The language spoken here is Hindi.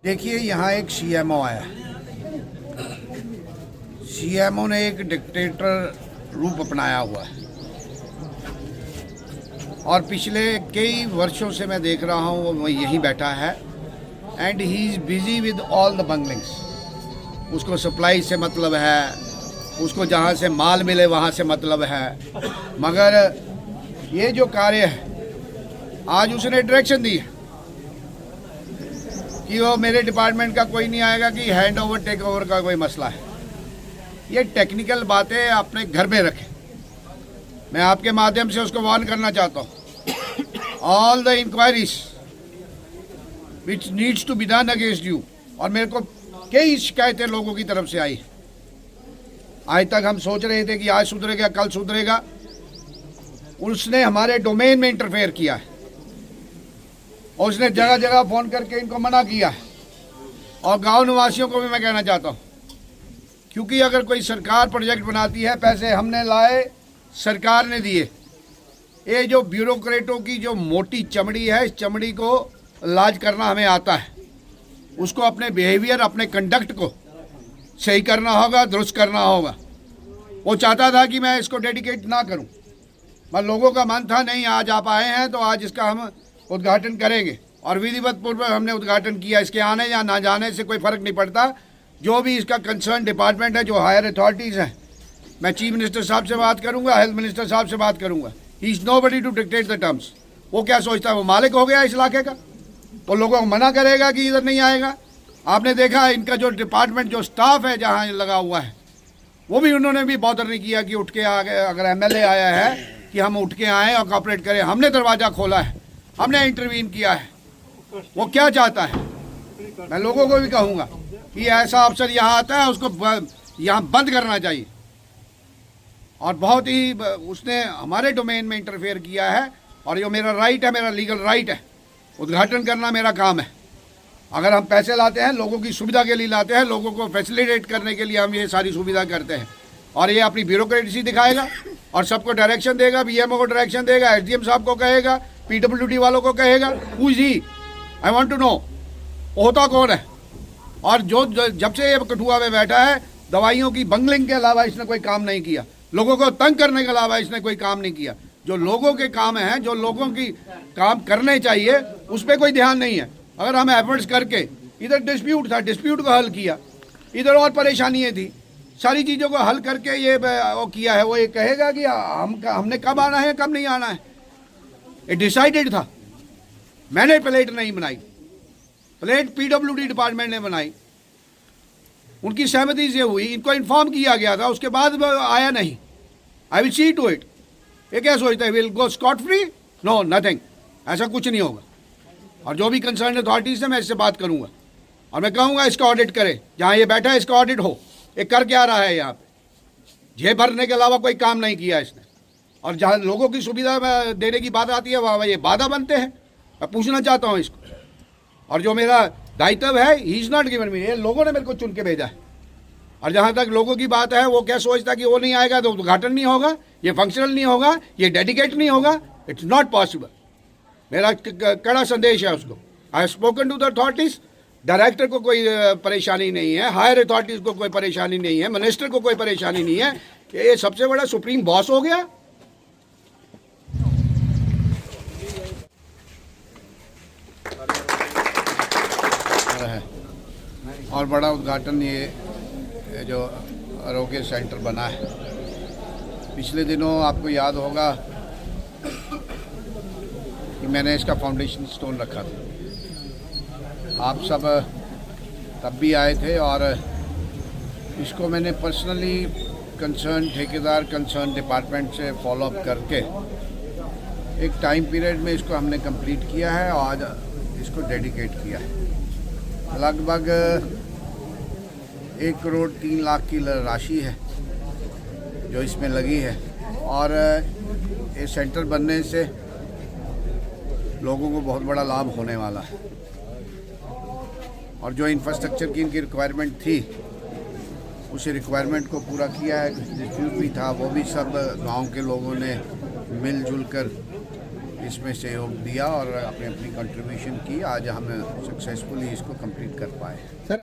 देखिए, यहाँ एक सीएमओ आया। सीएमओ ने एक डिक्टेटर रूप अपनाया हुआ है और पिछले कई वर्षों से मैं देख रहा हूँ वो यहीं बैठा है and he is busy with all the bunglings. उसको सप्लाई से मतलब है, उसको जहाँ से माल मिले वहाँ से मतलब है, मगर ये जो कार्य है आज उसने डायरेक्शन दी है कि वो मेरे डिपार्टमेंट का कोई नहीं आएगा, कि हैंड ओवर टेक ओवर का कोई मसला है। ये टेक्निकल बातें अपने घर में रखें। मैं आपके माध्यम से उसको वार्न करना चाहता हूँ। All the inquiries which needs to be done against you, और मेरे को कई शिकायतें लोगों की तरफ से आई। आज तक हम सोच रहे थे कि आज सुधरेगा, कल सुधरेगा। उसने हमारे डोमेन में इंटरफेयर किया है और उसने जगह जगह फ़ोन करके इनको मना किया है। और गांव निवासियों को भी मैं कहना चाहता हूँ, क्योंकि अगर कोई सरकार प्रोजेक्ट बनाती है, पैसे हमने लाए, सरकार ने दिए। ये जो ब्यूरोक्रेटों की जो मोटी चमड़ी है, इस चमड़ी को इलाज करना हमें आता है। उसको अपने बिहेवियर, अपने कंडक्ट को सही करना होगा, दुरुस्त करना होगा। वो चाहता था कि मैं इसको डेडिकेट ना करूं, पर लोगों का मन था नहीं, आज आप आए हैं तो आज इसका हम उद्घाटन करेंगे। और विधिवत पूर्वक हमने उद्घाटन किया। इसके आने या ना जाने से कोई फ़र्क नहीं पड़ता। जो भी इसका कंसर्न डिपार्टमेंट है, जो हायर अथॉरिटीज़ हैं, मैं चीफ मिनिस्टर साहब से बात करूंगा, हेल्थ मिनिस्टर साहब से बात करूंगा। He is nobody to dictate the terms. वो क्या सोचता है, वो मालिक हो गया इस इलाके का? वो लोगों को मना करेगा कि इधर नहीं आएगा? आपने देखा इनका जो डिपार्टमेंट, जो स्टाफ है जहाँ लगा हुआ है, वो भी उन्होंने भी बॉदर नहीं किया कि उठ के आ गए। अगर एमएलए आया है कि हम उठ के आएँ और कॉपरेट करें, हमने दरवाज़ा खोला है, हमने इंटरवीन किया है। वो क्या चाहता है? मैं लोगों को भी कहूँगा कि ऐसा अफसर यहाँ आता है, उसको यहाँ बंद करना चाहिए। और बहुत ही उसने हमारे डोमेन में इंटरफेयर किया है, और ये मेरा राइट है, मेरा लीगल राइट है। उद्घाटन करना मेरा काम है। अगर हम पैसे लाते हैं, लोगों की सुविधा के लिए लाते हैं, लोगों को फैसिलिटेट करने के लिए हम ये सारी सुविधा करते हैं। और ये अपनी ब्यूरोक्रेसी दिखाएगा और सबको डायरेक्शन देगा, बीएमओ को डायरेक्शन देगा, एसडीएम साहब को कहेगा, पीडब्ल्यूडी वालों को कहेगा। Who is he? I want to know, होता कौन है? और जो जब से ये कठुआ में बैठा है, दवाइयों की बंगलिंग के अलावा इसने कोई काम नहीं किया। लोगों को तंग करने के अलावा इसने कोई काम नहीं किया। जो लोगों के काम हैं, जो लोगों की काम करने चाहिए, उस पर कोई ध्यान नहीं है। अगर हम एफर्ट्स करके, इधर डिस्प्यूट था, डिस्प्यूट को हल किया, इधर और परेशानियाँ थी, सारी चीज़ों को हल करके ये वो किया है। वो ये कहेगा कि हमने कब आना है, कब नहीं आना है। ये डिसाइडेड था। मैंने प्लेट नहीं बनाई, प्लेट पीडब्ल्यूडी डिपार्टमेंट ने बनाई। उनकी सहमति से हुई, इनको इन्फॉर्म किया गया था, उसके बाद आया नहीं। I will see to it. ये क्या सोचते हैं, will go scot free? No, nothing. ऐसा कुछ नहीं होगा। और जो भी कंसर्न अथॉरिटीज है, मैं इससे बात करूंगा और मैं कहूंगा इसका ऑडिट करे। जहां ये बैठा है इसका ऑडिट हो। ये कर क्या रहा है यहाँ पे? जेब भरने के अलावा कोई काम नहीं किया इसने। और जहाँ लोगों की सुविधा देने की बात आती है, वहाँ ये बाधा बनते हैं। मैं पूछना चाहता हूँ इसको। और जो मेरा दायित्व है, he is not given me. ये लोगों ने मेरे को चुन के भेजा है। और जहाँ तक लोगों की बात है, वो क्या सोचता है कि वो नहीं आएगा तो उद्घाटन नहीं होगा, ये फंक्शनल नहीं होगा, ये डेडिकेट नहीं होगा। It's not possible. मेरा कड़ा संदेश है उसको। I have spoken to the authorities. Director को कोई परेशानी नहीं है, हायर अथॉरिटीज को कोई परेशानी नहीं है, मिनिस्टर को कोई परेशानी नहीं है। ये सबसे बड़ा सुप्रीम बॉस हो गया। और बड़ा उद्घाटन ये जो आरोग्य सेंटर बना है, पिछले दिनों आपको याद होगा कि मैंने इसका फाउंडेशन स्टोन रखा था। आप सब तब भी आए थे और इसको मैंने पर्सनली कंसर्न ठेकेदार, कंसर्न डिपार्टमेंट से फॉलो अप करके एक टाइम पीरियड में इसको हमने कंप्लीट किया है और आज इसको डेडिकेट किया है। लगभग 1 करोड़ 3 लाख की राशि है जो इसमें लगी है। और ये सेंटर बनने से लोगों को बहुत बड़ा लाभ होने वाला है। और जो इंफ्रास्ट्रक्चर की इनकी रिक्वायरमेंट थी, उस रिक्वायरमेंट को पूरा किया है। डिस्प्यूट भी था, वो भी सब गांव के लोगों ने मिलजुल कर इसमें सहयोग दिया और अपनी अपनी कंट्रीब्यूशन की। आज हम सक्सेसफुली इसको कंप्लीट कर पाए।